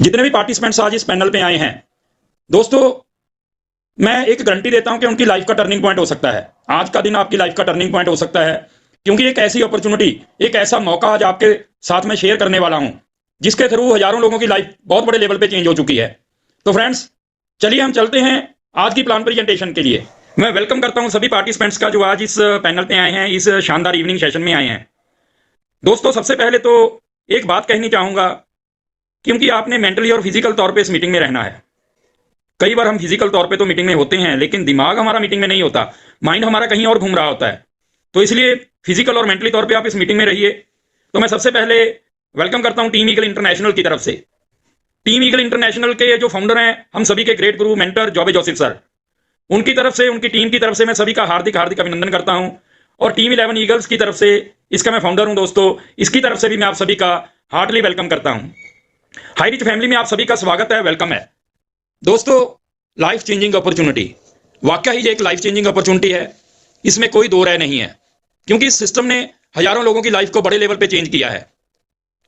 जितने भी पार्टिसिपेंट्स आज इस पैनल पे आए हैं दोस्तों, मैं एक गारंटी देता हूं कि उनकी लाइफ का टर्निंग पॉइंट हो सकता है। आज का दिन आपकी लाइफ का टर्निंग पॉइंट हो सकता है, क्योंकि एक ऐसी अपॉर्चुनिटी, एक ऐसा मौका आज आपके साथ में शेयर करने वाला हूं जिसके थ्रू हजारों लोगों की लाइफ बहुत बड़े लेवल पे चेंज हो चुकी है। तो फ्रेंड्स, चलिए हम चलते हैं आज की प्लान प्रेजेंटेशन के लिए। मैं वेलकम करता हूं सभी पार्टिसिपेंट्स का जो आज इस पैनल पे आए हैं, इस शानदार इवनिंग सेशन में आए हैं। दोस्तों, सबसे पहले तो एक बात कहनी चाहूंगा, क्योंकि आपने मेंटली और फिजिकल तौर पे इस मीटिंग में रहना है। कई बार हम फिजिकल तौर पे तो मीटिंग में होते हैं, लेकिन दिमाग हमारा मीटिंग में नहीं होता, माइंड हमारा कहीं और घूम रहा होता है। तो इसलिए फिजिकल और मेंटली तौर पे आप इस मीटिंग में रहिए। तो मैं सबसे पहले वेलकम करता हूं टीम ईगल इंटरनेशनल की तरफ से। टीम ईगल इंटरनेशनल के जो फाउंडर हैं, हम सभी के ग्रेट गुरु मेंटर जॉबे जोसेफ सर, उनकी तरफ से, उनकी टीम की तरफ से मैं सभी का हार्दिक हार्दिक अभिनंदन करता हूं। और टीम 11 ईगल्स की तरफ से, इसका मैं फाउंडर हूं दोस्तों, इसकी तरफ से भी मैं आप सभी का हार्टली वेलकम करता हूं। हाई रिच फैमिली में आप सभी का स्वागत है, वेलकम है। दोस्तों, लाइफ चेंजिंग अपॉर्चुनिटी वाकई ही एक लाइफ चेंजिंग अपॉर्चुनिटी है, इसमें कोई दो राय नहीं है, क्योंकि इस सिस्टम ने हजारों लोगों की लाइफ को बड़े लेवल पे चेंज किया है।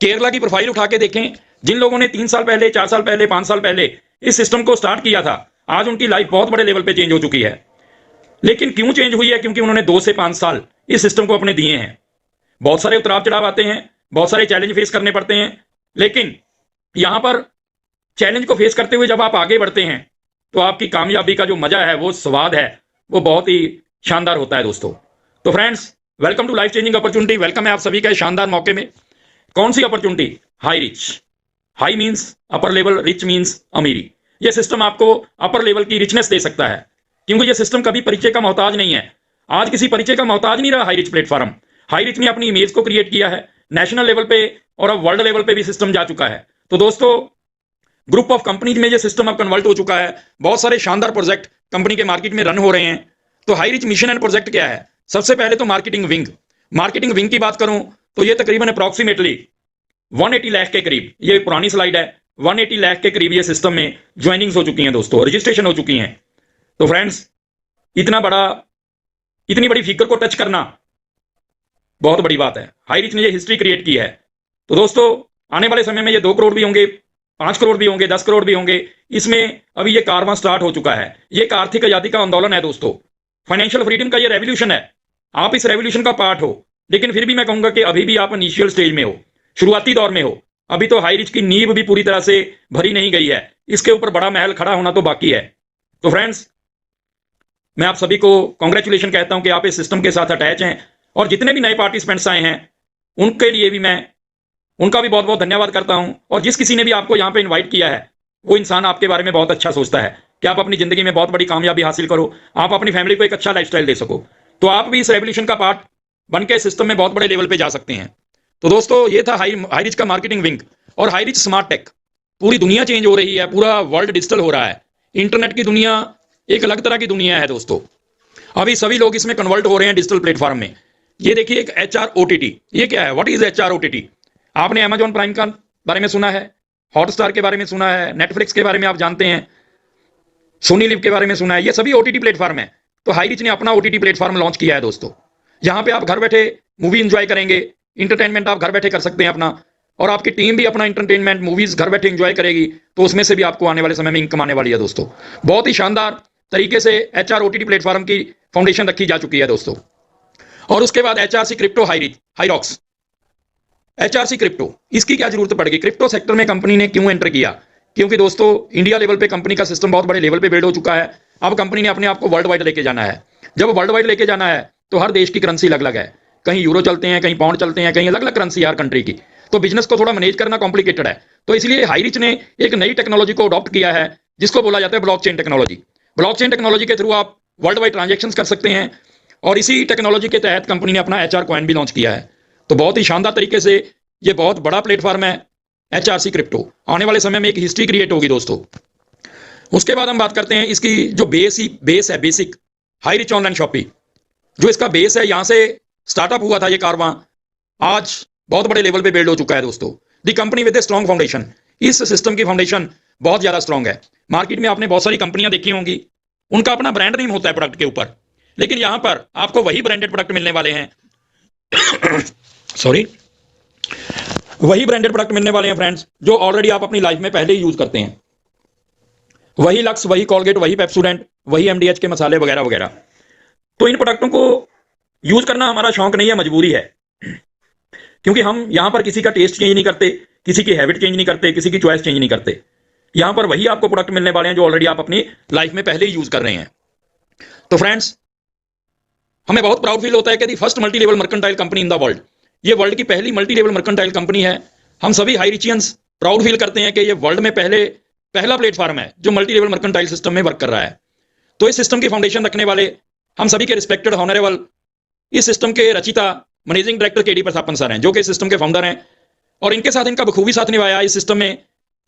केरला की प्रोफाइल उठा के देखें, जिन लोगों ने 3 साल पहले, 4 साल पहले, 5 साल पहले इस सिस्टम को स्टार्ट किया था, आज उनकी लाइफ बहुत बड़े लेवल पे चेंज हो चुकी है। लेकिन क्यों चेंज हुई है? क्योंकि उन्होंने 2 से 5 साल इस सिस्टम को अपने दिए हैं। बहुत सारे उतराव चढ़ाव आते हैं, बहुत सारे चैलेंज फेस करने पड़ते हैं, लेकिन यहां पर चैलेंज को फेस करते हुए जब आप आगे बढ़ते हैं तो आपकी कामयाबी का जो मजा है, वो स्वाद है, वो बहुत ही शानदार होता है दोस्तों। तो friends, welcome to life changing opportunity. Welcome है आप सभी का शानदार मौके में। कौन सी opportunity? High rich. High means upper level, rich means अमीरी। यह सिस्टम आपको अपर लेवल की रिचनेस दे सकता है, क्योंकि यह सिस्टम कभी परिचय का मोहताज नहीं है। आज किसी परिचय का मोहताज नहीं रहा high rich platform. High rich ने अपनी इमेज को क्रिएट किया है नेशनल लेवल पे, और अब वर्ल्ड लेवल पे भी सिस्टम जा चुका है। तो दोस्तों, ग्रुप ऑफ कंपनीज में ये सिस्टम अब कन्वर्ट हो चुका है। बहुत सारे शानदार प्रोजेक्ट कंपनी के मार्केट में रन हो रहे हैं। तो high rich mission and project क्या है? सबसे पहले तो मार्केटिंग विंग। मार्केटिंग विंग की बात करूं तो ये तकरीबन अप्रॉक्सीमेटली 180 लाख के करीब, ये पुरानी स्लाइड है, 180 लाख के करीब ये सिस्टम में ज्वाइनिंग्स हो चुकी हैं दोस्तों, रजिस्ट्रेशन हो चुकी हैं। तो फ्रेंड्स, इतनी बड़ी फिगर को टच करना बहुत बड़ी बात है। हाई रिच ने ये हिस्ट्री क्रिएट की है। तो दोस्तों, आने वाले समय में ये 2 करोड़ भी होंगे, 5 करोड़ भी होंगे, 10 करोड़ भी होंगे। इसमें अभी ये कारवां स्टार्ट हो चुका है। ये एक आर्थिक आजादी का आंदोलन है दोस्तों, फाइनेंशियल फ्रीडम का ये रेवोल्यूशन है। आप इस रेवोल्यूशन का पार्ट हो, लेकिन फिर भी मैं कहूंगा कि अभी भी आप इनिशियल स्टेज में हो, शुरुआती दौर में हो। अभी तो हाई रिच की नींव भी पूरी तरह से भरी नहीं गई है, इसके ऊपर बड़ा महल खड़ा होना तो बाकी है। तो फ्रेंड्स, मैं आप सभी को कॉन्ग्रेचुलेशन कहता हूं कि आप इस सिस्टम के साथ अटैच हैं, और जितने भी नए पार्टिसिपेंट्स आए हैं उनके लिए भी मैं उनका भी बहुत बहुत धन्यवाद करता हूं। और जिस किसी ने भी आपको यहां पे इनवाइट किया है, वो इंसान आपके बारे में बहुत अच्छा सोचता है कि आप अपनी जिंदगी में बहुत बड़ी कामयाबी हासिल करो, आप अपनी फैमिली को एक अच्छा लाइफस्टाइल दे सको। तो आप भी इस रेवोल्यूशन का पार्ट बन के सिस्टम में बहुत बड़े लेवल पे जा सकते हैं। तो दोस्तों, ये था हाई रिच का मार्केटिंग विंग। और हाई रिच स्मार्ट टेक। पूरी दुनिया चेंज हो रही है, पूरा वर्ल्ड डिजिटल हो रहा है। इंटरनेट की दुनिया एक अलग तरह की दुनिया है दोस्तों। अभी सभी लोग इसमें कन्वर्ट हो रहे हैं डिजिटल प्लेटफॉर्म में। ये देखिए, एक HR OTT। ये क्या है? What is HR OTT? आपने Amazon प्राइम का बारे में सुना है, हॉटस्टार के बारे में सुना है, नेटफ्लिक्स के बारे में आप जानते हैं, सोनी लिव के बारे में सुना है। ये सभी OTT प्लेटफॉर्म है। तो हाई रिच ने अपना OTT प्लेटफॉर्म लॉन्च किया है दोस्तों। यहां पे आप घर बैठे मूवी एंजॉय करेंगे, इंटरटेनमेंट आप घर बैठे कर सकते हैं अपना, और आपकी टीम भी अपना इंटरटेनमेंट मूवीज घर बैठे एंजॉय करेगी। तो उसमें से भी आपको आने वाले समय में इनकम आने वाली है दोस्तों। बहुत ही शानदार तरीके से HR OTT प्लेटफॉर्म की फाउंडेशन रखी जा चुकी है दोस्तों। और उसके बाद HRC क्रिप्टो हाईरॉक्स। HRC क्रिप्टो, इसकी क्या जरूरत पड़ गई? क्रिप्टो सेक्टर में कंपनी ने क्यों एंटर किया? क्योंकि दोस्तों, इंडिया लेवल पे कंपनी का सिस्टम बहुत बड़े लेवल पे बिल्ड हो चुका है। अब कंपनी ने अपने आप को वर्ल्ड वाइड लेके जाना है। जब वर्ल्ड वाइड लेके जाना है तो हर देश की करेंसी अलग अलग है। कहीं यूरो चलते हैं, कहीं पाउंड चलते हैं, कहीं अलग अलग करेंसी हर कंट्री की। तो बिजनेस को थोड़ा मैनेज करना कॉम्प्लिकेटेड है। तो इसलिए हाई रिच ने एक नई टेक्नोलॉजी को अडॉप्ट किया है, जिसको बोला जाता है ब्लॉकचेन टेक्नोलॉजी। ब्लॉकचेन टेक्नोलॉजी के थ्रू आप वर्ल्ड वाइड ट्रांजेक्शन कर सकते हैं, और इसी टेक्नोलॉजी के तहत कंपनी ने अपना HR कॉइन भी लॉन्च किया है। तो बहुत ही शानदार तरीके से ये बहुत बड़ा प्लेटफॉर्म है HRC क्रिप्टो। आने वाले समय में एक हिस्ट्री क्रिएट होगी दोस्तों। उसके बाद हम बात करते हैं इसकी जो बेस है, basic high rich online shopping. जो इसका बेस है, यहां से स्टार्टअप हुआ था ये कारवां, आज बहुत बड़े लेवल पे बिल्ड हो चुका है दोस्तों। The company with a strong foundation. इस सिस्टम की फाउंडेशन बहुत ज्यादा स्ट्रॉन्ग है। मार्केट में आपने बहुत सारी कंपनियां देखी होंगी, उनका अपना ब्रांड नेम होता है प्रोडक्ट के ऊपर, लेकिन यहां पर आपको वही ब्रांडेड प्रोडक्ट मिलने वाले हैं। सॉरी, वही ब्रांडेड प्रोडक्ट मिलने वाले हैं फ्रेंड्स जो ऑलरेडी आप अपनी लाइफ में पहले ही यूज करते हैं। वही लक्स, वही कॉलगेट, वही पेप्सोडेंट, वही एमडीएच के मसाले वगैरह वगैरह। तो इन प्रोडक्टों को यूज करना हमारा शौक नहीं है, मजबूरी है, क्योंकि हम यहां पर किसी का टेस्ट चेंज नहीं करते, किसी की हैबिट चेंज नहीं करते, किसी की चॉइस चेंज नहीं करते। यहां पर वही आपको प्रोडक्ट मिलने वाले हैं जो ऑलरेडी आप अपनी लाइफ में पहले ही यूज कर रहे हैं। तो फ्रेंड्स, हमें बहुत प्राउड फील होता है कि the first multi level mercantile company in the world, ये वर्ल्ड की पहली मल्टी लेवल मर्केंटाइल कंपनी है। हम सभी हाई रिचियंस प्राउड फील करते हैं कि ये वर्ल्ड में पहला प्लेटफॉर्म है जो मल्टी लेवल मर्केंटाइल सिस्टम में वर्क कर रहा है। तो इस सिस्टम की फाउंडेशन रखने वाले हम सभी के रिस्पेक्टेड ऑनरेबल इस सिस्टम के Rachita managing director KD Prathapan sir हैं, जो कि इस सिस्टम के फाउंडर हैं। और इनके साथ इनका बखूबी साथ निभाया इस सिस्टम में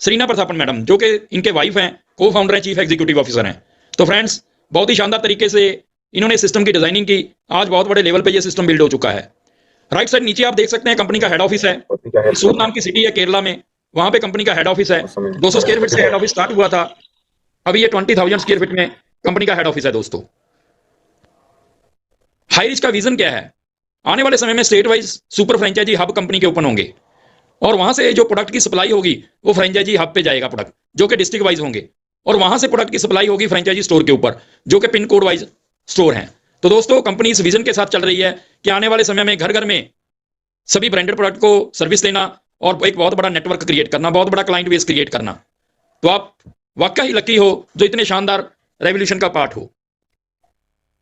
सरीना प्रतापन मैडम, जो कि इनके वाइफ हैं, को फाउंडर हैं, चीफ एग्जीक्यूटिव ऑफिसर हैं। तो फ्रेंड्स, बहुत ही शानदार तरीके से इन्होंने सिस्टम की डिजाइनिंग की। आज बहुत बड़े लेवल पे ये सिस्टम बिल्ड हो चुका है। राइट साइड नीचे आप देख सकते हैं कंपनी का हेड ऑफिस है, सूर नाम की सिटी है केरला में, वहां पे कंपनी का हेड ऑफिस है। 200 स्क्वायर फीट से हेड ऑफिस स्टार्ट हुआ था, अभी ये 20,000 स्क्वायर फीट में कंपनी का हेड ऑफिस है। दोस्तों, हाई रिच का विजन क्या है? आने वाले समय में state wise super franchisee hub company के ओपन होंगे और वहां से जो प्रोडक्ट की सप्लाई होगी वो फ्रेंचाइजी हब पे जाएगा प्रोडक्ट, जो कि डिस्ट्रिक्ट वाइज होंगे, और वहां से प्रोडक्ट की सप्लाई होगी फ्रेंचाइजी स्टोर के ऊपर, जो कि पिन कोड वाइज स्टोर हैं। तो दोस्तों, कंपनी इस विजन के साथ चल रही है कि आने वाले समय में घर घर में सभी ब्रांडेड प्रोडक्ट को सर्विस देना और एक बहुत बड़ा नेटवर्क क्रिएट करना, बहुत बड़ा क्लाइंट बेस क्रिएट करना। तो आप वाकई ही लकी हो जो इतने शानदार रेवोल्यूशन का पार्ट हो।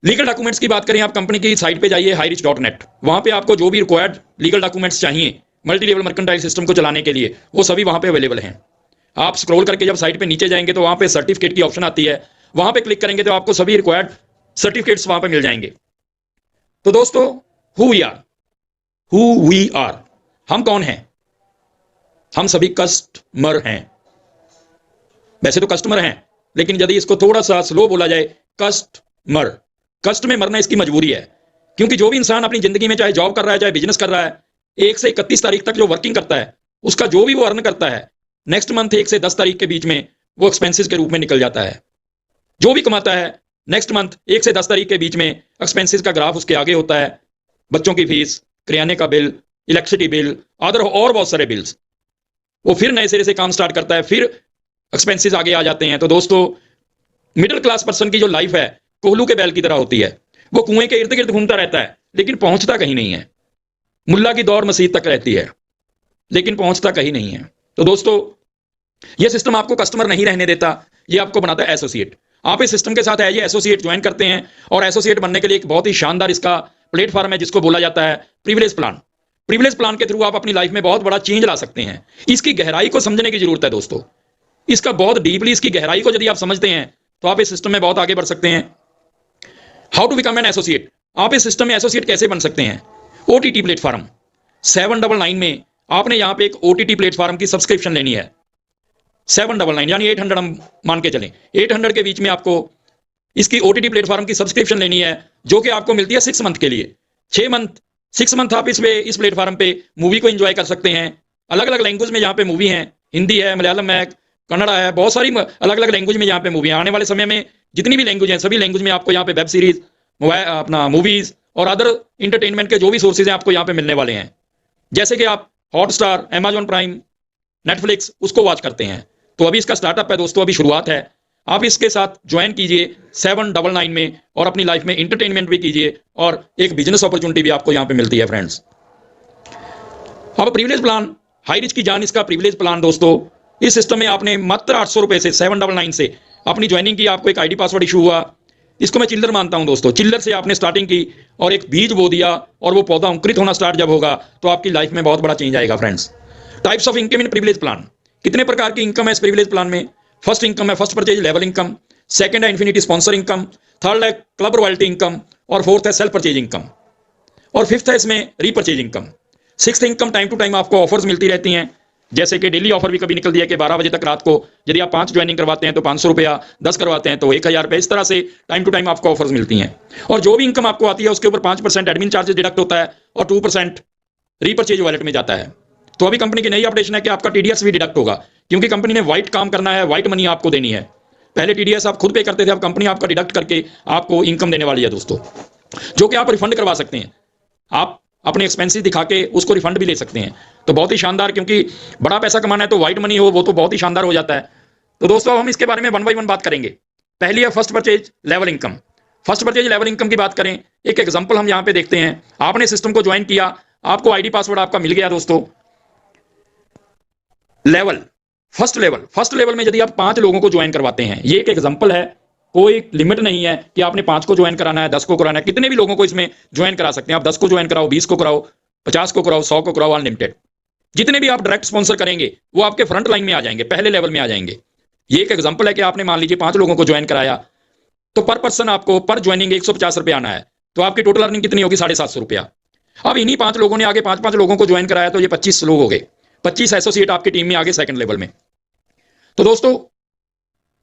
लीगल डॉक्यूमेंट्स की बात करें, आप कंपनी की साइट पे जाइए highreach.net, वहां पे आपको जो भी रिक्वायर्ड लीगल डॉक्यूमेंट्स चाहिए मल्टी लेवल मर्केंटाइल सिस्टम को चलाने के लिए, वो सभी वहां पे अवेलेबल हैं। आप स्क्रॉल करके जब साइट पे नीचे जाएंगे तो वहां पे सर्टिफिकेट की ऑप्शन आती है, वहां पे क्लिक करेंगे तो आपको सभी रिक्वायर्ड सर्टिफिकेट्स वहां पे मिल जाएंगे। तो दोस्तों, हु वी आर, हम कौन हैं? हम सभी कस्टमर हैं। वैसे तो कस्टमर हैं, लेकिन यदि इसको थोड़ा सा स्लो बोला जाए, कस्टमर, कष्ट में मरना इसकी मजबूरी है। क्योंकि जो भी इंसान अपनी जिंदगी में चाहे जॉब कर रहा है, चाहे बिजनेस कर रहा है, 1 से 31 तारीख तक जो वर्किंग करता है, उसका जो भी वो अर्न करता है, नेक्स्ट मंथ 1 से 10 तारीख के बीच में वो एक्सपेंसेस के रूप में निकल जाता है। जो भी कमाता है नेक्स्ट मंथ 1 से 10 तारीख के बीच में एक्सपेंसेस का ग्राफ उसके आगे होता है। बच्चों की फीस, किराने का बिल, इलेक्ट्रिसिटी बिल, अदर और बहुत सारे बिल्स, वो फिर नए सिरे से काम स्टार्ट करता है, फिर एक्सपेंसेस आगे आ जाते हैं। तो दोस्तों, मिडिल क्लास पर्सन की जो लाइफ है कोहलू के बैल की तरह होती है। वो कुएं के इर्द गिर्द घूमता रहता है लेकिन पहुंचता कहीं नहीं है। मुल्ला की दौड़ मस्जिद तक रहती है लेकिन पहुंचता कहीं नहीं है। तो दोस्तों, यह सिस्टम आपको कस्टमर नहीं रहने देता, यह आपको बनाता है एसोसिएट। आप इस सिस्टम के साथ एज ए एसोसिएट ज्वाइन करते हैं और एसोसिएट बनने के लिए एक बहुत ही शानदार इसका प्लेटफॉर्म है जिसको बोला जाता है प्रिविलेज प्लान। प्रिविलेज प्लान के थ्रू आप अपनी लाइफ में बहुत बड़ा चेंज ला सकते हैं। इसकी गहराई को समझने की जरूरत है दोस्तों, इसका बहुत डीपली, इसकी गहराई को यदि आप समझते हैं तो आप इस सिस्टम में बहुत आगे बढ़ सकते हैं। How to become an associate, आप इस सिस्टम में एसोसिएट कैसे बन सकते हैं? ओटीटी प्लेटफॉर्म 799 में आपने यहां पे एक ओटीटी प्लेटफॉर्म की सब्सक्रिप्शन लेनी है। 799 यानी 800 हम मान के चलें, 800 के बीच में आपको इसकी ओटीटी प्लेटफॉर्म की सब्सक्रिप्शन लेनी है, जो कि आपको मिलती है 6 मंथ के लिए। 6 मंथ आप इस प्लेटफॉर्म पे मूवी को एंजॉय कर सकते हैं। अलग अलग लैंग्वेज में यहाँ पे मूवी हैं, हिंदी है, मलयालम है, कन्नड़ा है, बहुत सारी अलग अलग लैंग्वेज में यहाँ पे मूवी है। आने वाले समय में जितनी भी लैंग्वेज हैं, सभी लैंग्वेज में आपको यहाँ पे वेब सीरीज, अपना मूवीज और अदर इंटरटेनमेंट के जो भी सोर्सेज हैं आपको यहाँ पे मिलने वाले हैं। जैसे कि आप हॉटस्टार, अमेजॉन प्राइम, नेटफ्लिक्स उसको वॉच करते हैं। तो अभी इसका स्टार्टअप है दोस्तों, अभी शुरुआत है। आप इसके साथ ज्वाइन कीजिए 799 में और अपनी लाइफ में इंटरटेनमेंट भी कीजिए और एक बिजनेस अपॉर्चुनिटी भी आपको यहाँ पे मिलती है फ्रेंड्स। अब प्रिविलेज प्लान, हाई रिच की जान इसका प्रिविलेज प्लान दोस्तों, इस सिस्टम में आपने मात्र 800 रुपए से 799 से अपनी ज्वाइनिंग की, आपको एक आईडी पासवर्ड इशू हुआ। इसको मैं चिल्लर मानता हूं दोस्तों, चिल्लर से आपने स्टार्टिंग की और एक बीज बो दिया और वो पौधा अंकुरित होना स्टार्ट जब होगा तो आपकी लाइफ में बहुत बड़ा चेंज आएगा friends. Types of income in privilege plan, कितने प्रकार की इनकम है इस प्रिविलेज प्लान में? फर्स्ट इनकम है first purchase level income, second है इन्फिनिटी स्पॉन्सर इनकम, थर्ड है क्लब रॉयल्टी इनकम और फोर्थ है सेल्फ परचेज इनकम और फिफ्थ है इसमें repurchase income. Sixth income, time to time आपको ऑफर्स मिलती रहती हैं, जैसे कि डेली ऑफर भी कभी निकल दिया कि 12 बजे तक रात को यदि आप 5 ज्वाइनिंग करवाते हैं तो 500 रुपया, 10 करवाते हैं तो 1000 रुपये। इस तरह से टाइम टू टाइम आपको ऑफर्स मिलती हैं। और जो भी इनकम आपको आती है उसके ऊपर 5% एडमिन चार्जेस डिडक्ट होता है और 2% रीपरचेज वॉलेट में जाता है। तो अभी कंपनी की नई अपडेशन है कि आपका टीडीएस भी डिडक्ट होगा, क्योंकि कंपनी ने व्हाइट काम करना है, व्हाइट मनी आपको देनी है। पहले टीडीएस आप खुद पे करते थे, अब कंपनी आपका डिडक्ट करके आपको इनकम देने वाली है दोस्तों, जो कि आप रिफंड करवा सकते हैं। आप अपने एक्सपेंसेस दिखा के उसको रिफंड भी ले सकते हैं। तो बहुत ही शानदार, क्योंकि बड़ा पैसा कमाना है तो व्हाइट मनी हो वो तो बहुत ही शानदार हो जाता है। तो दोस्तों अब हम इसके बारे में वन बाई वन बात करेंगे। पहली है first purchase level income. First purchase level income की बात करें, एक एग्जांपल हम यहां पे देखते हैं। आपने सिस्टम को ज्वाइन किया, आपको आईडी पासवर्ड आपका मिल गया दोस्तों। लेवल, फर्स्ट लेवल में यदि आप 5 लोगों को ज्वाइन करवाते हैं, ये एक एग्जांपल है, कोई लिमिट नहीं है कि आपने 5 को ज्वाइन कराना है, 10 को कराना है, कितने भी लोगों को इसमें ज्वाइन करा सकते हैं आप। 10 को ज्वाइन कराओ, 20 को कराओ, 50 को कराओ, 100 को कराओ, अनलिमिटेड। जितने भी आप डायरेक्ट स्पॉन्सर करेंगे वो आपके फ्रंट लाइन में आ जाएंगे, पहले लेवल में आ जाएंगे। ये एक एग्जांपल है कि आपने मान लीजिए 5 लोगों को ज्वाइन कराया, तो पर पर्सन आपको पर ज्वाइनिंग 150 रुपये आना है, तो आपकी टोटल अर्निंग कितनी होगी? 750 रुपया। अब इन्हीं 5 लोगों ने आगे 5-5 लोगों को ज्वाइन कराया, तो ये 25 लोग हो गए, 25 एसोसिएट आपकी टीम में आगे सेकंड लेवल में। तो दोस्तों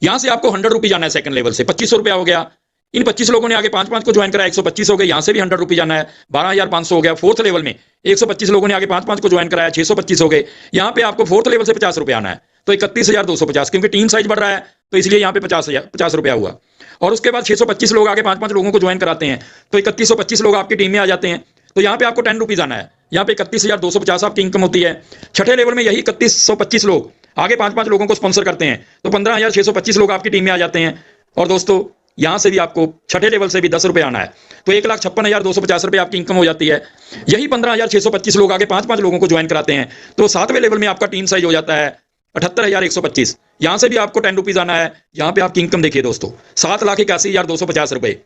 यहां से आपको 100 रुपये जाना है सेकंड लेवल से, 2500 रुपया हो गया। इन 25 लोगों ने आगे 5-5 को ज्वाइन कराया, 125 हो गए, यहां से भी 100 रुपये जाना है, 12,500 हो गया। फोर्थ लेवल में 125 लोगों ने आगे 5-5 को ज्वाइन कराया, 625 हो गए। यहां पे आपको फोर्थ लेवल से 50 रुपये आना है, तो 31,250, क्योंकि टीम साइज बढ़ रहा है तो इसलिए यहां पे 50 रुपया हुआ। और उसके बाद 625 लोग आगे 5-5 लोगों को ज्वाइन कराते हैं, तो 3125 लोग आपकी टीम में आ जाते हैं। तो यहां पे आपको 10 रुपीज आना है, यहां पे 31,250 आपकी इनकम होती है। छठे लेवल में यही 3125 लोग आगे 5-5 लोगों को स्पॉन्सर करते हैं, तो 15,625 लोग आपकी टीम में आ जाते हैं। और दोस्तों यहां से भी आपको छठे लेवल से भी 10 रुपये आना है, तो 1,56,250 रुपये आपकी इनकम हो जाती है। यही 15,625 लोग आगे 5-5 लोगों को ज्वाइन कराते हैं, तो 7वें लेवल में आपका टीम साइज हो जाता है 78,125। यहां से भी आपको 10 रुपीज आना है। यहां पे आपकी इनकम देखिए दोस्तों, 7,81,250 रुपए।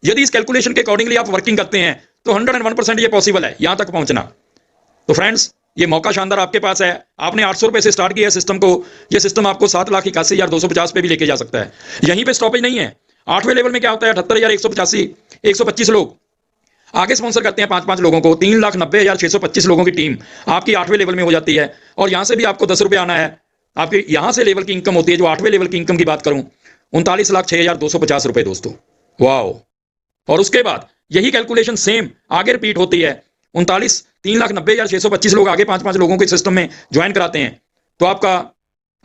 यदि इस कैलकुलेशन के अकॉर्डिंगली आप वर्किंग करते हैं तो 101% ये पॉसिबल है यहां तक पहुंचना। तो फ्रेंड्स ये मौका शानदार आपके पास है। आपने 800 रुपए से स्टार्ट किया है सिस्टम को, ये सिस्टम आपको 7,81,250 पे भी लेके जा सकता है। यहीं पे स्टॉपेज नहीं है। 8वें लेवल में क्या होता है? 78,185, 125 लोग आगे स्पॉन्सर करते हैं 5-5 लोगों को, 3,90,625 लोगों की टीम आपकी 8वें लेवल में हो जाती है। और यहां से भी आपको 10 रुपये आना है। आपकी यहां से लेवल की इनकम होती है, जो 8वें लेवल की इनकम की बात करूं, 39,06,250 रुपए दोस्तों। वाओ। और उसके बाद यही कैलकुलेशन सेम आगे रिपीट होती है। 3,90,625 लोग आगे 5-5 लोगों के सिस्टम में ज्वाइन कराते हैं, तो आपका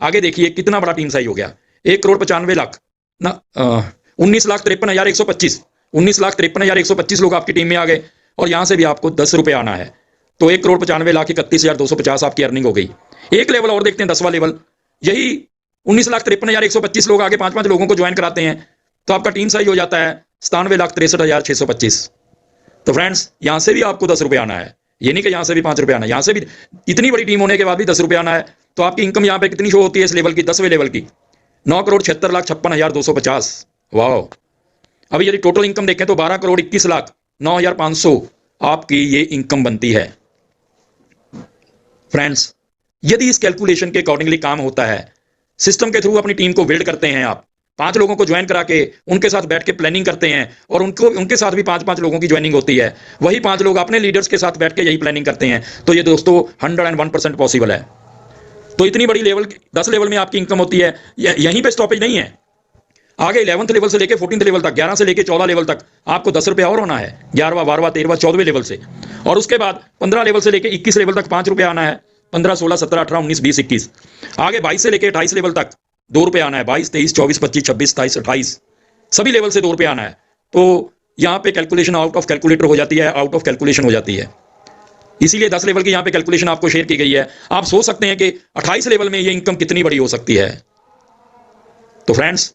आगे देखिए कितना बड़ा टीम साइज हो गया। 1,95,00,000 ना 19,53,125, 19,53,125 लोग आपकी टीम में आ गए। और यहां से भी आपको 10 रुपये आना है, तो 1,95,31,250 आपकी अर्निंग हो गई। एक लेवल और देखते हैं, 10वां लेवल। यही 19,53,125 लोग आगे 5-5 लोगों को ज्वाइन कराते हैं, तो आपका टीम साइज हो जाता है 97,63,625। तो फ्रेंड्स यहां से भी आपको 10 रुपये आना है, ये नहीं कि यहां से भी 5 रुपये आना है, यहां से भी इतनी बड़ी टीम होने के बाद भी 10 रुपये आना है। तो आपकी इनकम यहां पे कितनी शो होती है इस लेवल की, 10वें लेवल की? 9,76,56,250। वाह। अभी यदि टोटल इनकम देखें तो 12,21,09,500 आपकी ये इनकम बनती है। फ्रेंड्स यदि इस कैलकुलेशन के अकॉर्डिंगली काम होता है, सिस्टम के थ्रू अपनी टीम को बिल्ड करते हैं आप, 5 लोगों को ज्वाइन करा के उनके साथ बैठ के प्लानिंग करते हैं, और उनके साथ भी 5-5 लोगों की ज्वाइनिंग होती है, वही 5 लोग अपने लीडर्स के साथ बैठ के यही प्लानिंग करते हैं, तो ये दोस्तों 101% पॉसिबल है। तो इतनी बड़ी लेवल 10 लेवल में आपकी इनकम होती है। यहीं पे स्टॉपेज नहीं है, आगे 11th लेवल से लेके 14th लेवल तक, 11 से लेके 14 लेवल तक आपको 10 रुपये और होना है, 11वां 12वां 13वां 14वें लेवल से। और उसके बाद 15 लेवल से लेके 21 लेवल तक 5 रुपये आना है, 15 16 17 18 19 20 21। आगे 22 से लेके 28 लेवल तक 2 रुपये आना है, 22 23 24 25 26 27 28 सभी लेवल से 2 रुपये आना है। तो यहाँ पे कैलकुलेशन आउट ऑफ कैलकुलेटर हो जाती है, आउट ऑफ कैलकुलेशन हो जाती है। इसीलिए 10 लेवल की यहाँ पे कैलकुलेशन आपको शेयर की गई है। आप सोच सकते हैं कि 28 लेवल में ये इनकम कितनी बड़ी हो सकती है। तो फ्रेंड्स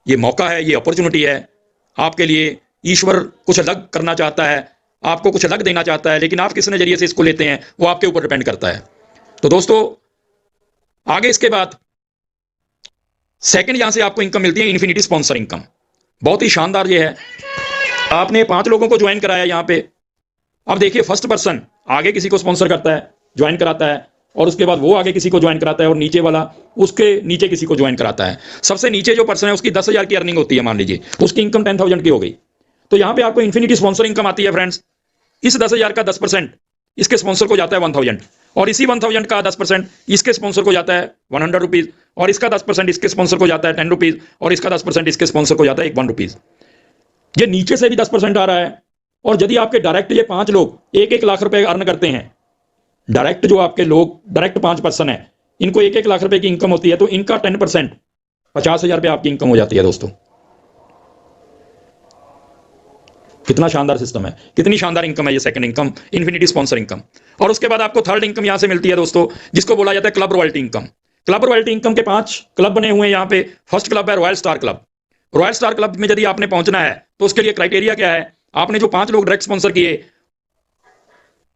ये मौका है, ये अपॉर्चुनिटी है आपके लिए। ईश्वर कुछ अलग करना चाहता है, आपको कुछ अलग देना चाहता है, लेकिन आप किस नजरिए से इसको लेते हैं वो आपके ऊपर डिपेंड करता है। तो दोस्तों आगे इसके बाद सेकंड यहां से आपको इनकम मिलती है इन्फिनिटी स्पॉन्सर इनकम। बहुत ही शानदार ये है। आपने 5 लोगों को ज्वाइन कराया यहां पे। अब देखिए फर्स्ट पर्सन आगे किसी को स्पॉन्सर करता है, ज्वाइन कराता है, और उसके बाद वो आगे किसी को ज्वाइन कराता है, और नीचे वाला उसके नीचे किसी को ज्वाइन कराता है। सबसे नीचे जो पर्सन है उसकी 10,000 की अर्निंग होती है, मान लीजिए उसकी इनकम 10,000 की हो गई, तो यहां पे आपको इन्फिनिटी स्पॉन्सर इनकम आती है। फ्रेंड्स इस 10,000 का 10% इसके स्पॉन्सर को जाता है 1,000, और इसी 1,000 का 10% इसके स्पॉन्सर को जाता है 100 रुपीज, और इसका 10% इसके स्पॉन्सर को जाता है 10 रुपीज, और इसका 10% इसके स्पॉन्सर को जाता है 1 रुपीज। ये नीचे से भी 10% आ रहा है। और यदि आपके डायरेक्ट ये 5 लोग 1-1 लाख रुपए अर्न करते हैं, डायरेक्ट जो आपके लोग डायरेक्ट 5 पर्सन है, इनको 1-1 लाख रुपए की इनकम होती है, तो इनका 10% 50,000 रुपए आपकी इनकम हो जाती है दोस्तों। कितना शानदार सिस्टम है, कितनी शानदार इनकम है ये second income, infinity sponsor income. और उसके बाद आपको थर्ड इनकम यहां से मिलती है दोस्तों, जिसको बोला जाता है club royalty income. Club royalty income के 5 क्लब बने हुए हैं यहाँ पे। फर्स्ट क्लब है royal star club. Royal star club में यदि आपने पहुंचना है तो उसके लिए क्राइटेरिया क्या है, आपने जो 5 लोग डायरेक्ट स्पॉन्सर किए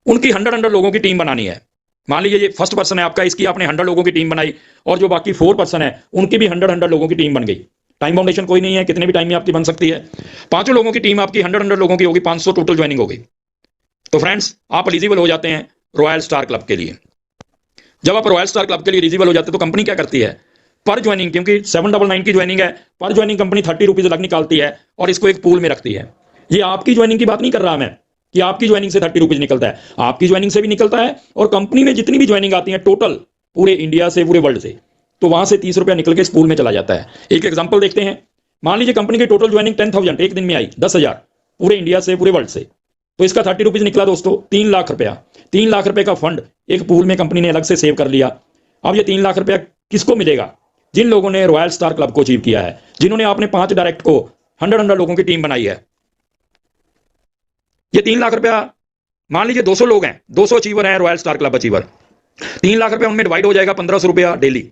उनकी 100 लोगों की टीम बनानी है। मान लीजिए ये फर्स्ट पर्सन है आपका, इसकी आपने 100 लोगों की टीम बनाई, और जो बाकी 4 पर्सन है उनकी भी 100 लोगों की टीम बन गई। टाइम बाउंडेशन कोई नहीं है, कितने भी टाइम में आपकी बन सकती है। 5 लोगों की टीम आपकी 100 लोगों की होगी, 500 टोटल ज्वाइनिंग होगी। तो फ्रेंड्स आप एलिजिबल हो जाते हैं रॉयल स्टार क्लब के लिए। जब आप रॉयल स्टार क्लब के लिए एलिजिबल हो जाते हैं तो कंपनी क्या करती है, पर ज्वाइनिंग, क्योंकि 799 की ज्वाइनिंग है, पर ज्वाइनिंग कंपनी 30 रुपीज अलग निकालती है और इसको एक पूल में रखती है। ये आपकी ज्वाइनिंग की बात नहीं कर रहा मैं कि आपकी ज्वाइनिंग से 30 रुपीज निकलता है, आपकी ज्वाइनिंग से भी निकलता है, और कंपनी में जितनी भी ज्वाइनिंग आती है टोटल पूरे इंडिया से, पूरे वर्ल्ड से, तो वहां से 30 रुपया निकल के इस पूल में चला जाता है। एक एग्जांपल देखते हैं। मान लीजिए कंपनी की टोटल ज्वाइनिंग 10,000 एक दिन में आई, 10,000 पूरे इंडिया से, पूरे वर्ल्ड से, तो इसका 30 रुपीज निकला दोस्तों, 3 लाख रुपया। 3 लाख रुपए का फंड एक पूल में कंपनी ने अलग से सेव कर लिया। अब ये 3 लाख रुपया किसको मिलेगा, जिन लोगों ने रॉयल स्टार क्लब को अचीव किया है, जिन्होंने आपने 5 डायरेक्ट को 100 लोगों की टीम बनाई है। ये 3 लाख रुपया, मान लीजिए 200 लोग हैं, 200 अचीवर हैं, royal star club achiever, 3 lakh रुपया उनमें डिवाइड हो जाएगा 1500 रुपया डेली,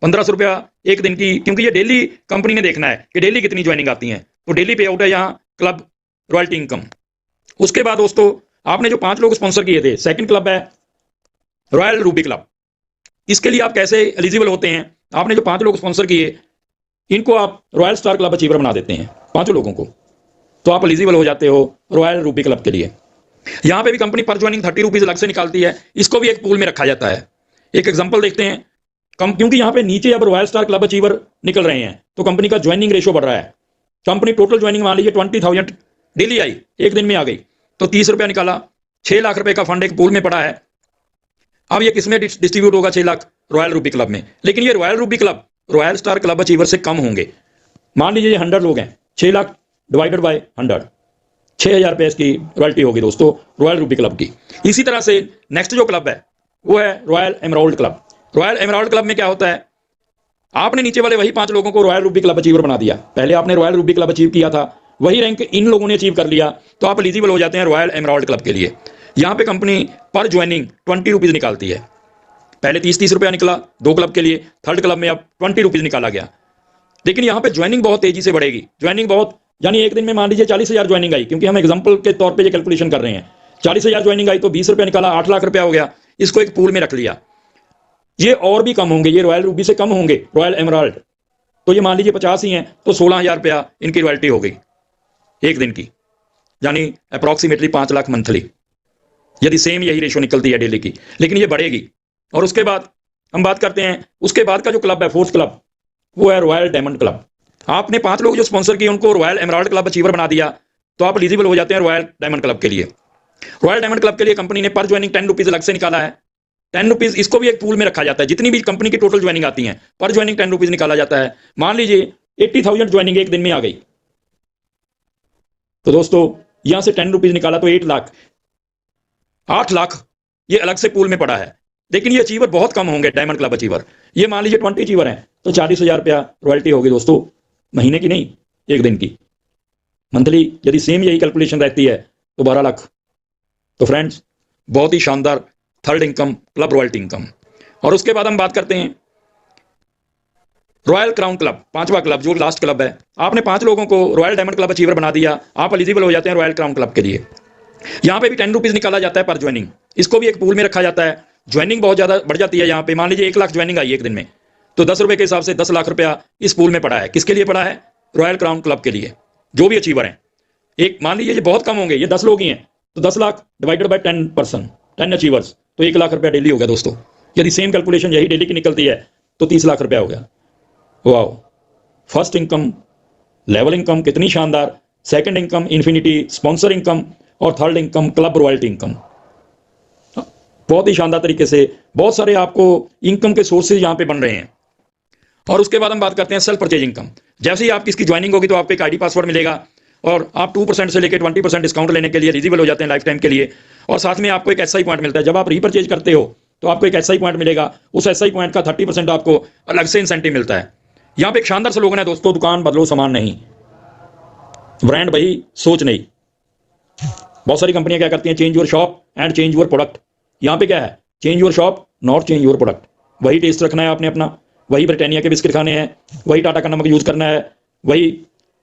1500 रुपया एक दिन की, क्योंकि ये डेली कंपनी ने देखना है कि डेली कितनी ज्वाइनिंग आती है, तो डेली पे आउट है यहाँ क्लब रॉयल्टी इनकम। उसके बाद दोस्तों आपने जो 5 लोग स्पॉन्सर किए थे, सेकंड क्लब है रॉयल रूबी क्लब। इसके लिए आप कैसे एलिजिबल होते हैं, आपने जो 5 लोग स्पॉन्सर किए इनको आप रॉयल स्टार क्लब अचीवर बना देते हैं, 5 लोगों को, तो आप एलिजिबल हो जाते हो रॉयल रूबी क्लब के लिए। यहां पे भी कंपनी पर ज्वाइनिंग 30 रुपीज अलग से निकालती है, इसको भी एक पूल में रखा जाता है। एक एग्जांपल देखते हैं, क्योंकि यहां पे नीचे अब रॉयल स्टार क्लब अचीवर निकल रहे हैं तो कंपनी का ज्वाइनिंग रेशो बढ़ रहा है। कंपनी टोटल ज्वाइनिंग मान लीजिए 20,000 डेली आई, एक दिन में आ गई, तो 30 रुपया निकाला, 6 लाख रुपए का फंड एक पूल में पड़ा है। अब ये किसमें डिस्ट्रीब्यूट होगा, 6 लाख रॉयल रूबी क्लब में। लेकिन ये royal Ruby club royal star club achiever से कम होंगे। मान लीजिए 100 लोग हैं, 6 लाख डिवाइडेड बाय 100, 6,000 रुपए इसकी रॉयल्टी होगी दोस्तों रॉयल रूबी क्लब की। इसी तरह से नेक्स्ट जो क्लब है वो है royal emerald club. Royal emerald club में क्या होता है, आपने नीचे वाले वही 5 लोगों को रॉयल रूबी क्लब अचीवर बना दिया। पहले आपने रॉयल रूबी क्लब अचीव किया था, वही रैंक इन लोगों ने अचीव कर लिया, तो आप एलिजिबल हो जाते हैं रॉयल एमराल्ड क्लब के लिए। यहां पे कंपनी पर ज्वाइनिंग 20 रुपीज निकालती है। पहले 30 रुपया निकला 2 क्लब के लिए, थर्ड क्लब में अब 20 रुपीज निकाला गया। लेकिन यहां पे ज्वाइनिंग बहुत तेजी से बढ़ेगी, ज्वाइनिंग बहुत, यानी एक दिन में मान लीजिए 40,000 ज्वाइनिंग आई, क्योंकि हम एग्जांपल के तौर पे ये कैलकुलेशन कर रहे हैं। 40,000 ज्वाइनिंग आई तो 20 रुपया निकाला, 8 लाख रुपया हो गया, इसको एक पूल में रख लिया। ये और भी कम होंगे, ये रॉयल रूबी से कम होंगे रॉयल एमराल्ड, तो ये मान लीजिए 50 ही हैं, तो 16,000 रुपया इनकी रॉयल्टी हो गई एक दिन की, यानी अप्रॉक्सीमेटली 5 लाख मंथली, यदि सेम यही रेशो निकलती है डेली की। लेकिन ये बढ़ेगी। और उसके बाद हम बात करते हैं, उसके बाद का जो क्लब है, फोर्थ क्लब, वो है रॉयल डायमंड क्लब। आपने 5 लोग जो स्पॉन्सर किए उनको रॉयल एमराल्ड क्लब अचीवर बना दिया, तो आप एलिजिबल हो जाते हैं रॉयल डायमंड क्लब के लिए। रॉयल डायमंड क्लब के लिए कंपनी ने पर ज्वाइनिंग 10 रुपीज अलग से निकाला है, 10 रुपीज, इसको भी एक पूल में रखा जाता है। जितनी भी कंपनी की टोटल ज्वाइनिंग आती है पर ज्वाइनिंग 10 रुपीज निकाला जाता है। मान लीजिए 80,000 ज्वाइनिंग एक दिन में आ गई, तो दोस्तों यहां से 10 रुपीज निकाला तो 8 लाख, 8 लाख ये अलग से पूल में पड़ा है। लेकिन ये अचीवर बहुत कम होंगे डायमंड क्लब अचीवर। ये मान लीजिए 20 अचीवर हैं तो 40,000 रुपया रॉयल्टी होगी दोस्तों, महीने की नहीं, एक दिन की, मंथली यदि सेम यही कैलकुलेशन रहती है तो 12 लाख। तो फ्रेंड्स बहुत ही शानदार third income club royalty income. और उसके बाद हम बात करते हैं रॉयल क्राउन क्लब, 5वां क्लब जो लास्ट क्लब है। आपने 5 लोगों को रॉयल डायमंड क्लब अचीवर बना दिया, आप एलिजिबल हो जाते हैं रॉयल क्राउन क्लब के लिए। यहां पे भी 10 रुपीज निकाला जाता है पर ज्वाइनिंग, इसको भी एक पूल में रखा जाता है। ज्वाइनिंग बहुत ज्यादा बढ़ जाती है यहाँ पे, मान लीजिए 1 लाख ज्वाइनिंग आई एक दिन में, तो 10 रुपए के हिसाब से 10 लाख रुपया इस पूल में पड़ा है। किसके लिए पड़ा है, रॉयल क्राउन क्लब के लिए, जो भी अचीवर हैं। एक मान लीजिए ये बहुत कम होंगे, ये 10 लोग ही हैं, तो 10 lakh divided by 10 person, 10 achievers, तो 1 लाख रुपया डेली हो गया दोस्तों। यदि सेम कैलकुलेशन यही डेली की निकलती है तो 30 लाख रुपया हो गया। वाह, फर्स्ट इनकम, लेवल इनकम कितनी शानदार, second income infinity sponsor income, और third income club royalty income. बहुत ही शानदार तरीके से बहुत सारे आपको इनकम के सोर्सेज यहां पे बन रहे हैं। और उसके बाद हम बात करते हैं सेल्फ परचेज इनकम। जैसे ही आपकी इसकी ज्वाइनिंग होगी तो आपको एक आईडी पासवर्ड मिलेगा और आप 2% से लेकर 20% डिस्काउंट लेने के लिए एलिजिबल हो जाते हैं लाइफ टाइम के लिए। और साथ में आपको एक एसआई पॉइंट मिलता है, जब आप रीपरचेज करते हो तो आपको एक एसआई पॉइंट मिलेगा, उस एसआई पॉइंट का 30% आपको अलग से इंसेंटिव मिलता है। यहाँ पे एक शानदार स्लोगन है दोस्तों, दुकान बदलो सामान नहीं, ब्रांड वही सोच नहीं। बहुत सारी कंपनियां क्या करती हैं, change your shop and change your product. यहाँ पे क्या है, change your shop not change your product. वही टेस्ट रखना है आपने अपना, वही ब्रिटानिया के बिस्किट खाने हैं, वही टाटा का नमक यूज करना है, वही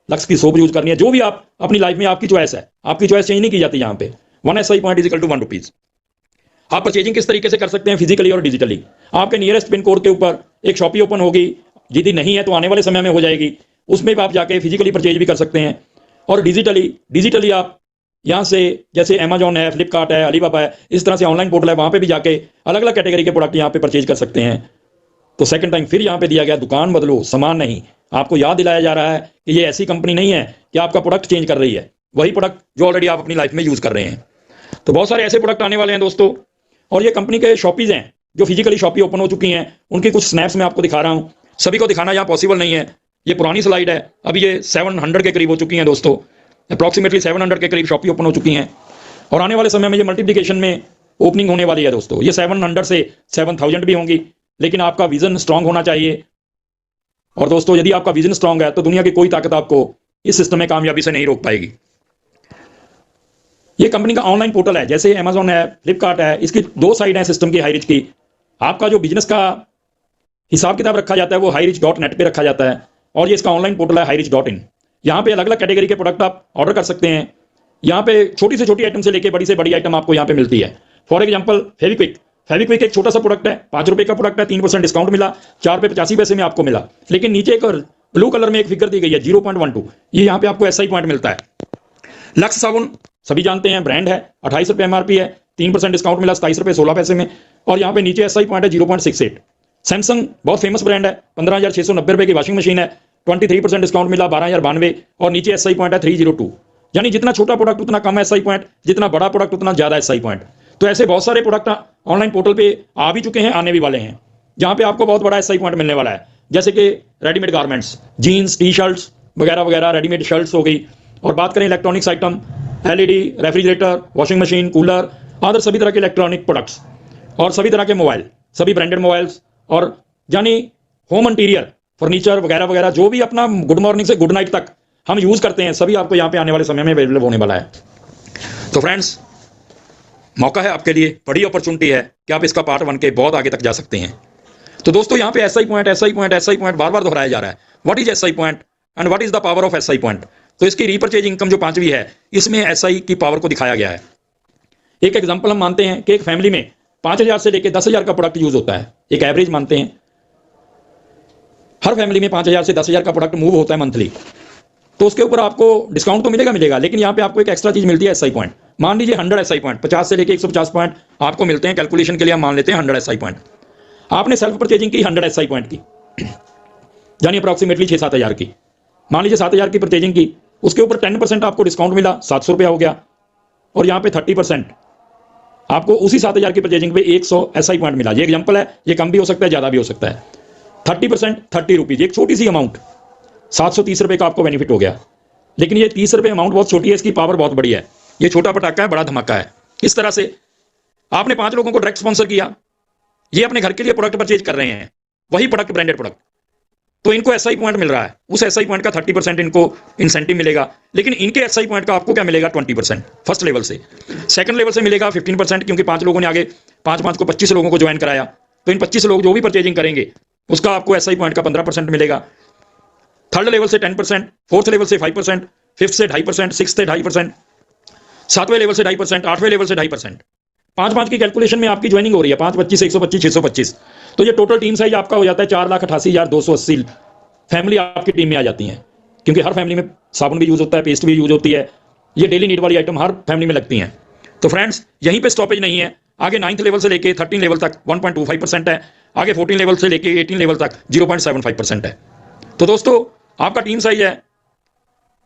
लक्स की सोप यूज करनी है, जो भी आप अपनी लाइफ में आपकी चॉइस है, आपकी चॉइस चेंज नहीं की जाती। यहाँ पे 1 SI point is equal to 1 rupees. आप परचेजिंग किस तरीके से कर सकते हैं, फिजिकली और डिजिटली। आपके नियरेस्ट पिन कोड के ऊपर एक शॉपी ओपन होगी, यदि नहीं है तो आने वाले समय में हो जाएगी, उसमें भी आप जाके फिजिकली परचेज भी कर सकते हैं। और डिजिटली आप यहाँ से, जैसे अमेजॉन है, फ्लिपकार्ट है, अलीबाबा है, इस तरह से ऑनलाइन पोर्टल है, वहां पे भी जाके अलग अलग कैटेगरी के प्रोडक्ट यहाँ पे परचेज कर सकते हैं। तो सेकंड टाइम फिर यहाँ पे दिया गया, दुकान बदलो सामान नहीं। आपको याद दिलाया जा रहा है कि ये ऐसी कंपनी नहीं है कि आपका प्रोडक्ट चेंज कर रही है, वही प्रोडक्ट जो ऑलरेडी आप अपनी लाइफ में यूज कर रहे हैं। तो बहुत सारे ऐसे प्रोडक्ट आने वाले हैं दोस्तों, और ये कंपनी के शॉपीज हैं जो फिजिकली शॉपी ओपन हो चुकी हैं, उनकी कुछ स्नैप्स मैं आपको दिखा रहा हूं। सभी को दिखाना यहाँ पॉसिबल नहीं है, ये पुरानी स्लाइड है, अभी ये 700 के करीब हो चुकी हैं दोस्तों, अप्रॉक्सीमेटली 700 के करीब शॉपी ओपन हो चुकी हैं। और आने वाले समय में ये मल्टीप्लिकेशन में ओपनिंग होने वाली है दोस्तों। ये 700 से 7000 भी होंगी, लेकिन आपका विजन स्ट्रांग होना चाहिए। और दोस्तों यदि आपका विजन स्ट्रांग है तो दुनिया की कोई ताकत आपको इस सिस्टम में कामयाबी से नहीं रोक पाएगी। ये कंपनी का ऑनलाइन पोर्टल है, जैसे अमेजॉन है, फ्लिपकार्ट है, इसकी दो साइड है सिस्टम की, हाईरिच की। आपका जो बिजनेस का हिसाब किताब रखा जाता है वो highreach.net पे रखा जाता है, और ये इसका ऑनलाइन पोर्टल है highreach.in। यहाँ पे अलग अलग कैटेगरी के प्रोडक्ट आप ऑर्डर कर सकते हैं। यहाँ पे छोटी से छोटी आइटम से लेके बड़ी से बड़ी आइटम आपको यहाँ पे मिलती है। फॉर एग्जाम्पल फेविक्विक एक छोटा सा प्रोडक्ट है, 5 रुपए का प्रोडक्ट है, 3% डिस्काउंट मिला, 4 रुपए 85 पैसे में आपको मिला। लेकिन नीचे एक ब्लू कलर में एक फिगर दी गई है 0.12, ये यहाँ पे आपको SI पॉइंट मिलता है। लक्स साबुन सभी जानते हैं, ब्रांड है, 28 रुपए MRP है, 3% डिस्काउंट मिला 27 रुपए 16 पैसे में, और यहाँ पे नीचे SI पॉइंट है 0.68। सैमसंग बहुत फेमस ब्रांड है, 15,690 रुपए की वॉशिंग मशीन है, 23% डिस्काउंट मिला 12,092, और नीचे SI पॉइंट है 302। यानी जितना छोटा प्रोडक्ट उतना कम SI पॉइंट, जितना बड़ा प्रोडक्ट उतना ज्यादा SI पॉइंट। तो ऐसे बहुत सारे प्रोडक्ट ऑनलाइन पोर्टल पे आ भी चुके हैं, आने भी वाले हैं, जहां पे आपको बहुत बड़ा SI पॉइंट मिलने वाला है। जैसे कि readymade garments, jeans, T shirts वगैरह वगैरह, रेडीमेड शर्ट्स हो गई। और बात करें electronics item, LED, refrigerator, washing machine, cooler, other सभी तरह के इलेक्ट्रॉनिक प्रोडक्ट्स, और सभी तरह के मोबाइल, सभी ब्रांडेड मोबाइल्स, और यानी होम इंटीरियर, फर्नीचर वगैरह वगैरह, जो भी अपना गुड मॉर्निंग से गुड नाइट तक हम यूज करते हैं, सभी आपको यहाँ पे आने वाले समय में अवेलेबल होने वाला है। तो फ्रेंड्स, मौका है आपके लिए, बड़ी अपॉर्चुनिटी है कि आप इसका पार्ट बन के बहुत आगे तक जा सकते हैं। तो दोस्तों यहाँ पे SI पॉइंट बार बार दोहराया जा रहा है। What is SI point and what is the power of SI point. तो इसकी रीपरचेज इनकम जो 5वीं है, इसमें SI की पावर को दिखाया गया है। एक एग्जाम्पल हम मानते हैं कि एक फैमिली में 5,000 से लेकर 10,000 का प्रोडक्ट यूज होता है, एक एवरेज मानते हैं। हर फैमिली में 5,000 से 10,000 का प्रोडक्ट मूव होता है मंथली, तो उसके ऊपर आपको डिस्काउंट तो मिलेगा, लेकिन यहाँ पे आपको एक एक्स्ट्रा चीज मिलती है SI पॉइंट। मान लीजिए 100 SI पॉइंट, 50 से लेकर 150 पॉइंट आपको मिलते हैं। कैलकुलेशन के लिए हम मान लेते हैं 100 SI पॉइंट। आपने सेल्फ परचेजिंग की 100 SI पॉइंट की, यानी अप्रॉक्सीमेटली 6-7 की। मान लीजिए 7,000 की परचेजिंग की, उसके ऊपर 10% आपको डिस्काउंट मिला, 700 रुपया हो गया, और यहाँ पे 30% आपको उसी 7,000 की परचेजिंग पे 100 SI पॉइंट मिला। ये एग्जाम्पल है, ये कम भी हो सकता है, ज्यादा भी हो सकता है। 30%, 30 रुपीज, एक छोटी सी अमाउंट, 730 रुपए का आपको बेनिफिट हो गया। लेकिन ये 30 रुपए अमाउंट बहुत छोटी है, इसकी पावर बहुत बड़ी है। ये छोटा पटाखा है, बड़ा धमाका है। इस तरह से आपने 5 लोगों को डायरेक्ट स्पॉन्सर किया, ये अपने घर के लिए प्रोडक्ट परचेज कर रहे हैं, वही प्रोडक्ट, ब्रांडेड प्रोडक्ट, तो इनको SI पॉइंट मिल रहा है। उस SI पॉइंट का 30% इनको इंसेंटिव मिलेगा, लेकिन इनके SI पॉइंट का आपको क्या मिलेगा, 20% फर्स्ट लेवल से। सेकंड लेवल से मिलेगा 15%, क्योंकि 5 लोगों ने आगे 5 को 25 लोगों को ज्वाइन कराया, तो इन 25 लोग जो भी परचेजिंग करेंगे उसका आपको SI पॉइंट का 15% मिलेगा। थर्ड लेवल से 10%, फोर्थ लेवल से 5%, फिफ्थ से 2.5%, सिक्स से 2.5%, 7वें लेवल से 2.5%, 8वें लेवल से 2.5%। 5 की कैलकुलेशन में आपकी ज्वाइनिंग हो रही है, 5, 25, 125, 625। तो ये टोटल टीम साइज आपका हो जाता है 4,88,280 फैमिली आपकी टीम में आ जाती है, क्योंकि हर फैमिली में साबुन भी यूज होता है, पेस्ट भी यूज होती है, ये डेली नीड वाली आइटम हर फैमिली में लगती हैं। तो फ्रेंड्स, यहीं पे स्टॉपेज नहीं है, आगे 9th लेवल से लेके 13 लेवल तक 1.25% है, आगे 14 लेवल से लेके 18 लेवल तक 0.75% है। तो दोस्तों, आपका टीम साइज है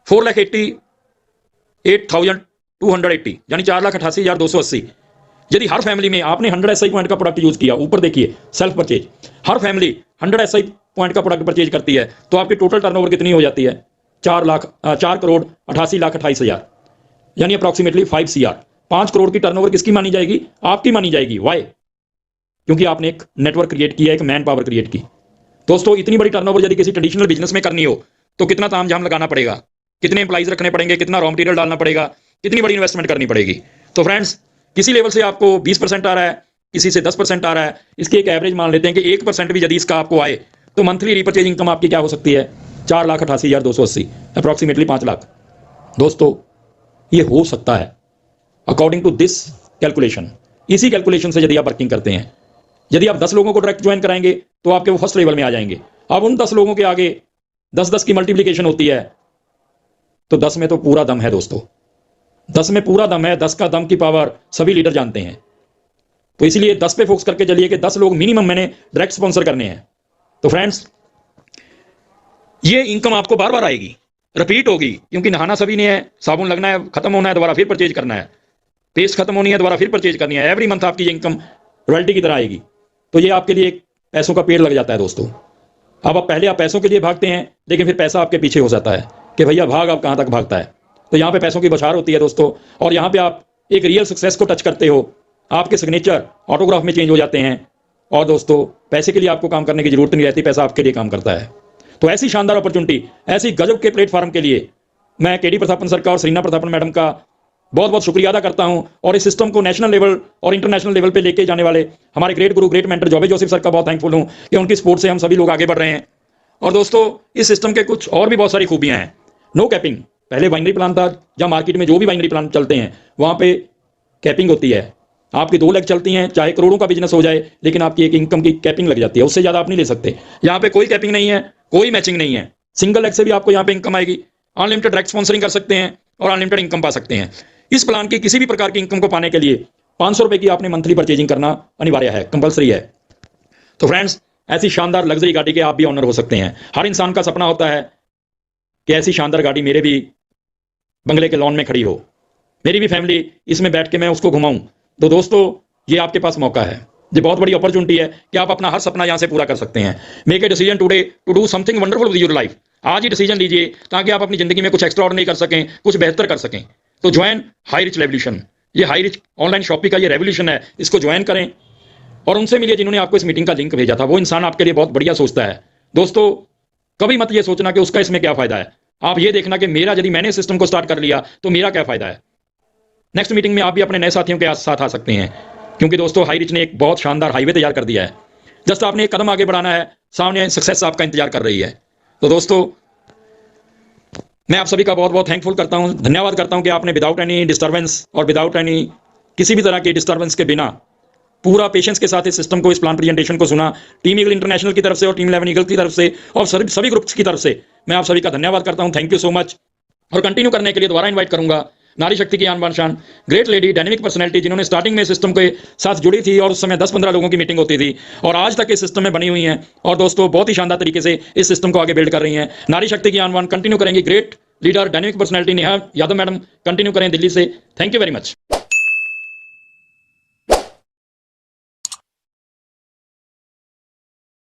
4,88,280, यानी 4,88,280। यदि हर फैमिली में आपने 100 SI पॉइंट का प्रोडक्ट यूज किया, ऊपर देखिए सेल्फ परचेज, हर फैमिली 100 SI पॉइंट का प्रोडक्ट परचेज करती है, तो आपकी टोटल टर्नओवर कितनी हो जाती है, 4,88,28,000, यानी अप्रॉक्सीमेटली 5 CR। 5 करोड़ की टर्नओवर किसकी मानी जाएगी, आपकी मानी जाएगी। वाई? क्योंकि आपने एक नेटवर्क क्रिएट किया, एक मैन पावर क्रिएट की। दोस्तों, इतनी बड़ी टर्नओवर यदि किसी ट्रेडिशनल बिजनेस में करनी हो तो कितना तामझाम लगाना पड़ेगा, कितने एम्प्लॉइज रखने पड़ेंगे, कितना रॉ मटेरियल डालना पड़ेगा, कितनी बड़ी इन्वेस्टमेंट करनी पड़ेगी। तो फ्रेंड्स, किसी लेवल से आपको 20% आ रहा है, किसी से 10% आ रहा है, इसकी एक एवरेज मान लेते हैं कि 1% भी यदि इसका आपको आए तो मंथली रिपर्चेज इनकम आपकी क्या हो सकती है, 4,88,280, अप्रॉक्सीमेटली 5 लाख। दोस्तों, ये हो सकता है अकॉर्डिंग टू दिस कैलकुलेशन। इसी कैलकुलेशन से यदि आप वर्किंग करते हैं, यदि आप 10 लोगों को डायरेक्ट ज्वाइन कराएंगे तो आपके वो फर्स्ट लेवल में आ जाएंगे। अब उन 10 लोगों के आगे 10-10 की मल्टीप्लीकेशन होती है, तो 10 में तो पूरा दम है दोस्तों, 10 में पूरा दम है। 10 का दम की पावर सभी लीडर जानते हैं। तो इसलिए 10 पे फोकस करके चलिए कि 10 लोग मिनिमम मैंने डायरेक्ट स्पॉन्सर करने हैं। तो फ्रेंड्स, ये इनकम आपको बार बार आएगी, रिपीट होगी, क्योंकि नहाना सभी ने है, साबुन लगना है, खत्म होना है, दोबारा फिर परचेज करना है, पेस्ट खत्म होनी है, दोबारा फिर परचेज करनी है। एवरी मंथ आपकी ये इनकम रॉयल्टी की तरह आएगी। तो ये आपके लिए एक पैसों का पेड़ लग जाता है दोस्तों। अब आप पहले आप पैसों के लिए भागते हैं, लेकिन फिर पैसा आपके पीछे हो जाता है कि भैया भाग, आप कहां तक भागता है। तो यहां पे पैसों की बौछार होती है दोस्तों, और यहां पे आप एक रियल सक्सेस को टच करते हो। आपके सिग्नेचर ऑटोग्राफ में चेंज हो जाते हैं, और दोस्तों पैसे के लिए आपको काम करने की जरूरत नहीं रहती, पैसा आपके लिए काम करता है। तो ऐसी शानदार अपॉर्चुनिटी, ऐसी गजब के प्लेटफॉर्म के लिए मैं केडी प्रतापन सर का और सरीना प्रतापन मैडम का बहुत बहुत शुक्रिया अदा करता हूं। और इस सिस्टम को नेशनल लेवल और इंटरनेशनल लेवल पे लेके जाने वाले हमारे ग्रेट गुरु, ग्रेट मेंटर जॉबे जोसेफ सर का बहुत थैंकफुल हूं कि उनकी सपोर्ट से हम सभी लोग आगे बढ़ रहे हैं। और दोस्तों, इस सिस्टम के कुछ और भी बहुत सारी खूबियां हैं। नो कैपिंग, पहले वाइनरी प्लान था, या मार्केट में जो भी वाइनरी प्लान चलते हैं वहां पे कैपिंग होती है। आपकी 2 लेग चलती हैं, चाहे करोड़ों का बिजनेस हो जाए, लेकिन आपकी एक इनकम की कैपिंग लग जाती है, उससे ज्यादा आप नहीं ले सकते। यहाँ पे कोई कैपिंग नहीं है, कोई मैचिंग नहीं है। सिंगल लेग से भी आपको यहाँ पे इनकम आएगी। अनलिमिटेड डायरेक्ट स्पॉन्सरिंग कर सकते हैं और अनलिमिटेड इनकम पा सकते हैं। इस प्लान की किसी भी प्रकार की इनकम को पाने के लिए 500 रुपए की आपने मंथली परचेजिंग करना अनिवार्य है, कंपलसरी है। तो फ्रेंड्स, ऐसी शानदार लग्जरी गाड़ी के आप भी ऑनर हो सकते हैं। हर इंसान का सपना होता है कि ऐसी शानदार गाड़ी मेरे भी बंगले के लॉन में खड़ी हो, मेरी भी फैमिली इसमें बैठ के मैं उसको घुमाऊं। तो दोस्तों, ये आपके पास मौका है, ये बहुत बड़ी अपॉर्चुनिटी है कि आप अपना हर सपना यहां से पूरा कर सकते हैं। Make a decision today to do something wonderful with your life. आज ही डिसीजन लीजिए ताकि आप अपनी जिंदगी में कुछ एक्स्ट्राऑर्डिनरी कर सकें, कुछ बेहतर कर सकें। तो ज्वाइन हाई रिच रेवोल्यूशन। ये हाई रिच ऑनलाइन शॉपिंग का ये रेवोल्यूशन है, इसको ज्वाइन करें और उनसे मिलिए जिन्होंने आपको इस मीटिंग का लिंक भेजा था। वो इंसान आपके लिए बहुत बढ़िया सोचता है। दोस्तों, कभी मत ये सोचना कि उसका इसमें क्या फायदा है। आप ये देखना कि मेरा, यदि मैंने सिस्टम को स्टार्ट कर लिया तो मेरा क्या फायदा है। नेक्स्ट मीटिंग में आप भी अपने नए साथियों के साथ आ सकते हैं, क्योंकि दोस्तों हाई रिच ने एक बहुत शानदार हाईवे तैयार कर दिया है। जस्ट आपने एक कदम आगे बढ़ाना है, सामने सक्सेस आपका इंतजार कर रही है। तो दोस्तों, मैं आप सभी का बहुत बहुत थैंकफुल करता हूं, धन्यवाद करता हूं कि आपने विदाउट एनी डिस्टर्बेंस और विदाउट एनी किसी भी तरह के डिस्टर्बेंस के बिना पूरा पेशेंस के साथ इस सिस्टम को, इस प्लान प्रेजेंटेशन को सुना। टीम ईगल इंटरनेशनल की तरफ से और टीम 11 ईगल की तरफ से और सभी ग्रुप्स की तरफ से मैं आप सभी का धन्यवाद करता हूं। Thank you so much. और कंटिन्यू करने के लिए दोबारा इन्वाइट करूंगा नारी शक्ति की आन बान शान, ग्रेट लेडी, डायनेमिक पर्सनैलिटी, जिन्होंने स्टार्टिंग में सिस्टम के साथ जुड़ी थी और उस समय 10-15 लोगों की मीटिंग होती थी और आज तक इस सिस्टम में बनी हुई हैं। और दोस्तों, बहुत ही शानदार तरीके से इस सिस्टम को आगे बिल्ड कर रही हैं। नारी शक्ति की आन बान कंटिन्यू करेंगी। Great leader, dynamic personality Neha Yadav madam continue करें दिल्ली से। Thank you very much.